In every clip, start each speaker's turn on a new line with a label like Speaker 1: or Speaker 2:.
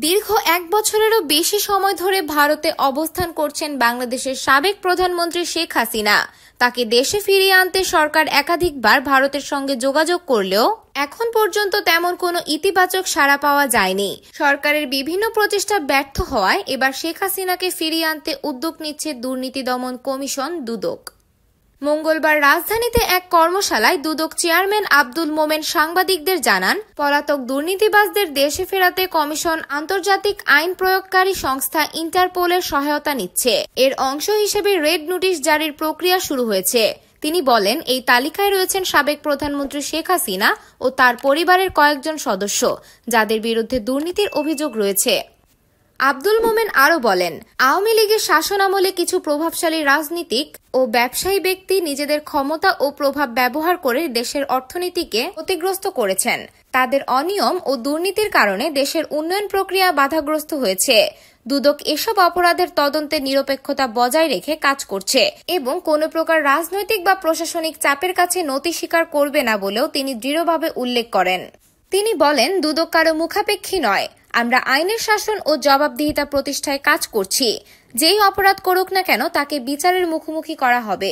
Speaker 1: দীর্ঘ ১ বছরেরও বেশি সময় ধরে ভারতে অবস্থান করছেন বাংলাদেশের সাবেক প্রধানমন্ত্রী শেখ হাসিনা। তাকে দেশে ফিরিয়ে আনতে সরকার একাধিকবার ভারতের সঙ্গে যোগাযোগ করলেও এখন পর্যন্ত তেমন কোনো ইতিবাচক সাড়া পাওয়া যায়নি। সরকারের বিভিন্ন প্রচেষ্টা ব্যর্থ হওয়ায় এবার শেখ হাসিনাকে ফিরিয়ে আনতে উদ্যোগ নিচ্ছে দুর্নীতি দমন কমিশন দুদক। মঙ্গলবার রাজধানীতে এক কর্মশালায় দুদক চেয়ারম্যান আব্দুল মোমেন সাংবাদিকদের জানান, পলাতক দুর্নীতিবাজদের দেশে ফেরাতে কমিশন আন্তর্জাতিক আইন প্রয়োগকারী সংস্থা ইন্টারপোলের সহায়তা নিচ্ছে। এর অংশ হিসেবে রেড নোটিশ জারির প্রক্রিয়া শুরু হয়েছে। তিনি বলেন, এই তালিকায় রয়েছেন সাবেক প্রধানমন্ত্রী শেখ হাসিনা ও তার পরিবারের কয়েকজন সদস্য, যাদের বিরুদ্ধে দুর্নীতির অভিযোগ রয়েছে। আব্দুল মোমেন আরও বলেন, আওয়ামী লীগের শাসনামলে কিছু প্রভাবশালী রাজনীতিক ও ব্যবসায়ী ব্যক্তি নিজেদের ক্ষমতা ও প্রভাব ব্যবহার করে দেশের অর্থনীতিকে ক্ষতিগ্রস্ত করেছেন। তাদের অনিয়ম ও দুর্নীতির কারণে দেশের উন্নয়ন প্রক্রিয়া বাধাগ্রস্ত হয়েছে। দুদক এসব অপরাধের তদন্তে নিরপেক্ষতা বজায় রেখে কাজ করছে এবং কোনো প্রকার রাজনৈতিক বা প্রশাসনিক চাপের কাছে নতি স্বীকার করবে না বলেও তিনি দৃঢ়ভাবে উল্লেখ করেন। তিনি বলেন, দুদক কারো মুখাপেক্ষী নয়। আমরা আইনের শাসন ও জবাবদিহিতা প্রতিষ্ঠায় কাজ করছি। যেই অপরাধ করুক না কেন তাকে বিচারের মুখোমুখি করা হবে।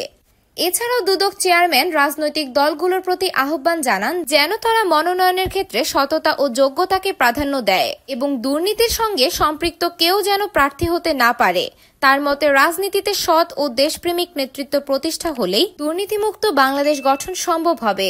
Speaker 1: এছাড়াও দুদক চেয়ারম্যান রাজনৈতিক দলগুলোর প্রতি আহ্বান জানান যেন তারা মনোনয়নের ক্ষেত্রে সততা ও যোগ্যতাকে প্রাধান্য দেয় এবং দুর্নীতির সঙ্গে সম্পৃক্ত কেউ যেন প্রার্থী হতে না পারে। তার মতে, রাজনীতিতে সৎ ও দেশপ্রেমিক নেতৃত্ব প্রতিষ্ঠা হলেই দুর্নীতিমুক্ত বাংলাদেশ গঠন সম্ভব হবে।